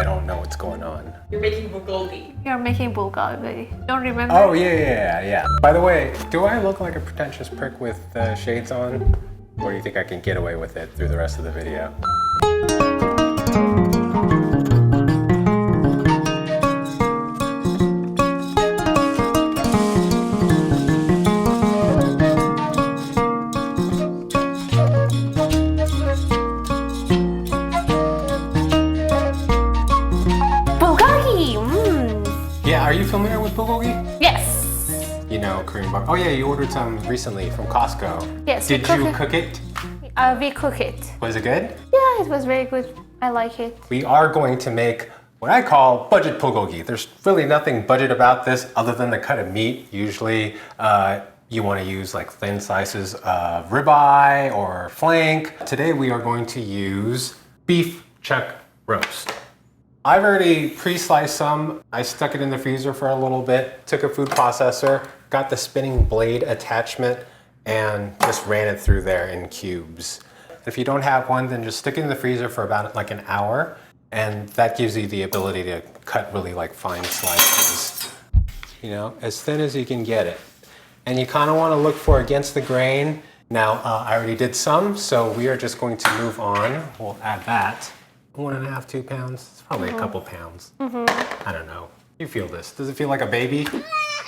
I don't know what's going on. You're making bulgogi. You're making bulgogi. Don't remember? Oh, yeah. By the way, do I look like a pretentious prick with shades on? Or do you think I can get away with it through the rest of the video? Yeah, are you familiar with bulgogi? Yes. You know, Korean bar. Oh yeah, you ordered some recently from Costco. Yes. Did you cook it? We cook it. Was it good? Yeah, it was very good. I like it. We are going to make what I call budget bulgogi. There's really nothing budget about this other than the cut of meat. Usually you want to use like thin slices of ribeye or flank. Today we are going to use beef chuck roast. I've already pre-sliced some. I stuck it in the freezer for a little bit, took a food processor, got the spinning blade attachment, and just ran it through there in cubes. If you don't have one, then just stick it in the freezer for about like an hour, and that gives you the ability to cut really like fine slices. You know, as thin as you can get it. And you kind of want to look for against the grain. Now, I already did some, so we are just going to move on. We'll add that. 1.5, 2 pounds. It's probably a couple pounds. I don't know. You feel this. Does it feel like a baby?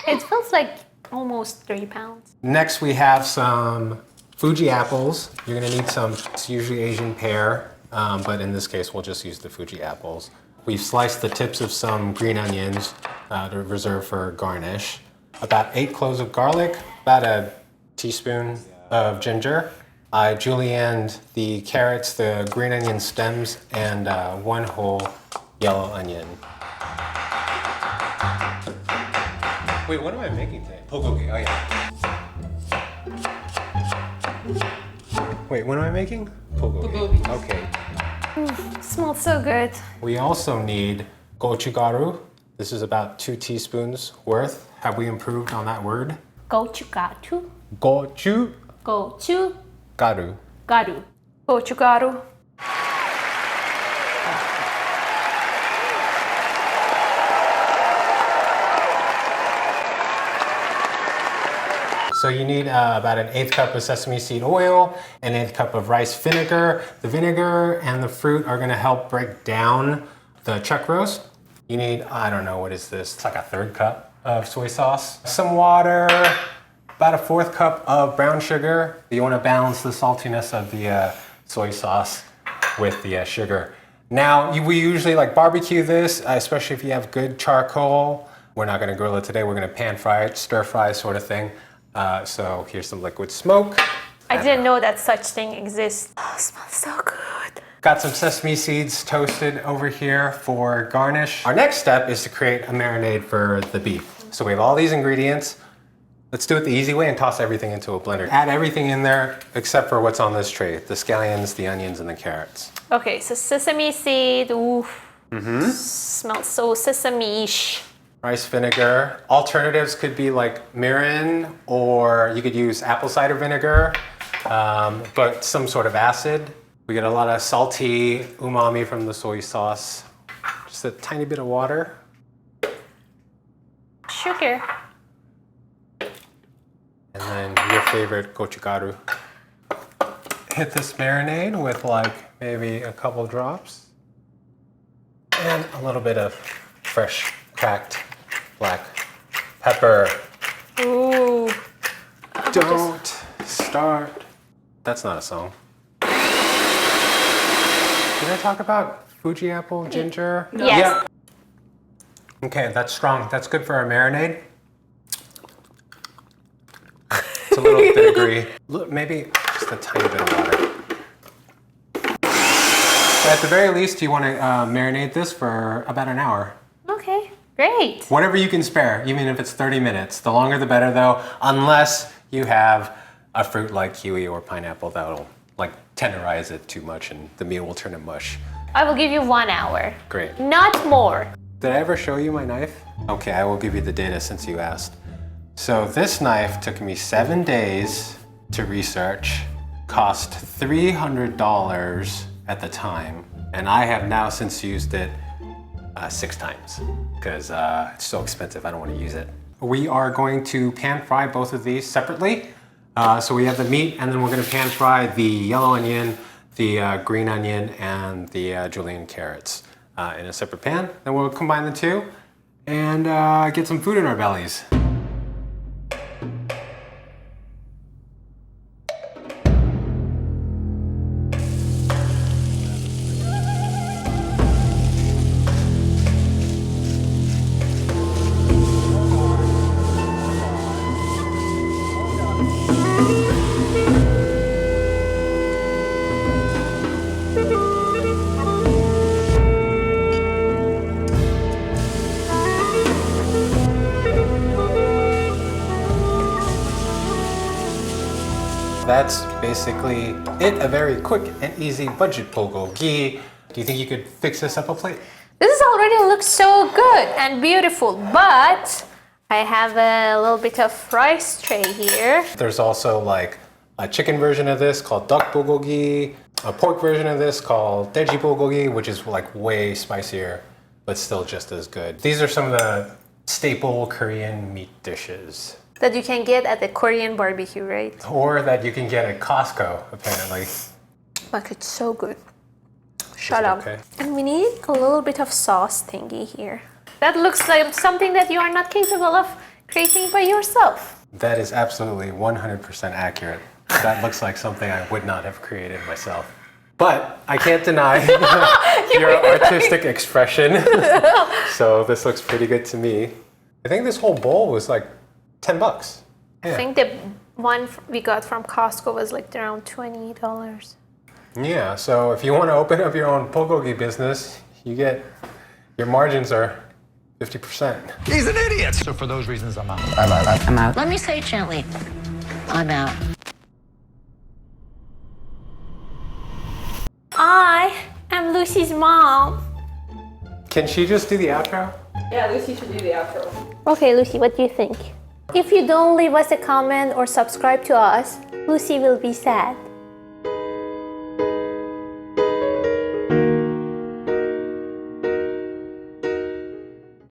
It feels like almost 3 pounds. Next we have some Fuji apples. You're gonna need some, it's usually Asian pear, but in this case we'll just use the Fuji apples. We've sliced the tips of some green onions to reserve for garnish. About 8 cloves of garlic, about a teaspoon of ginger. I julienned the carrots, the green onion stems, and 1 whole yellow onion. Wait, what am I making today? Bulgogi, oh yeah. Wait, what am I making? Bulgogi. Okay. Smells so good. We also need gochugaru. This is about 2 teaspoons worth. Have we improved on that word? Gochugaru. Gochugaru. Gochugaru. Gochugaru. So you need about an 1/8 cup of sesame seed oil, an 1/8 cup of rice vinegar. The vinegar and the fruit are gonna help break down the chuck roast. You need, I don't know, what is this? It's like a 1/3 cup of soy sauce. Some water, about a 1/4 cup of brown sugar. You wanna balance the saltiness of the soy sauce with the sugar. Now, we usually like barbecue this, especially if you have good charcoal. We're not gonna grill it today, we're gonna pan fry it, stir fry sort of thing. So here's some liquid smoke. I didn't know that such thing exists. Oh, it smells so good. Got some sesame seeds toasted over here for garnish. Our next step is to create a marinade for the beef. So we have all these ingredients. Let's do it the easy way and toss everything into a blender. Add everything in there except for what's on this tray, the scallions, the onions, and the carrots. Okay, so sesame seed. Ooh. Smells so sesame-ish. Rice vinegar. Alternatives could be like mirin, or you could use apple cider vinegar, but some sort of acid. We get a lot of salty umami from the soy sauce. Just a tiny bit of water. Sugar. And then your favorite gochugaru. Hit this marinade with like maybe a couple drops. And a little bit of fresh cracked black pepper. Ooh. Don't start. That's not a song. Did I talk about Fuji apple, ginger? Yes. Yeah. Okay, that's strong. That's good for our marinade. It's a little vinegary. Maybe just a tiny bit of water. At the very least, you want to marinate this for about an hour. Okay, great. Whatever you can spare, even if it's 30 minutes. The longer the better though, unless you have a fruit like kiwi or pineapple that'll like tenderize it too much and the meat will turn to mush. I will give you 1 hour. Great. Not more. Did I ever show you my knife? Okay, I will give you the data since you asked. So this knife took me 7 days to research, cost $300 at the time, and I have now since used it 6 times because it's so expensive. I don't want to use it. We are going to pan fry both of these separately. So we have the meat, and then we're going to pan fry the yellow onion, the green onion, and the julienne carrots in a separate pan. Then we'll combine the two and get some food in our bellies. That's basically it, a very quick and easy budget bulgogi. Do you think you could fix this up a plate? This already looks so good and beautiful, but I have a little bit of rice tray here. There's also like a chicken version of this called duck bulgogi, a pork version of this called daeji bulgogi, which is like way spicier, but still just as good. These are some of the staple Korean meat dishes. That you can get at the Korean barbecue, right? Or that you can get at Costco, apparently. Like, it's so good. Shut up. Okay. And we need a little bit of sauce thingy here. That looks like something that you are not capable of creating by yourself. That is absolutely 100% accurate. That looks like something I would not have created myself. But I can't deny your artistic expression. So this looks pretty good to me. I think this whole bowl was like $10. Yeah. I think the one we got from Costco was like around $20. Yeah, so if you want to open up your own bulgogi business, your margins are 50%. He's an idiot. So for those reasons, I'm out. I'm out. Let me say it gently. I'm out. I am Lucy's mom. Can she just do the outro? Yeah, Lucy should do the outro. Okay, Lucy, what do you think? If you don't leave us a comment or subscribe to us, Lucy will be sad.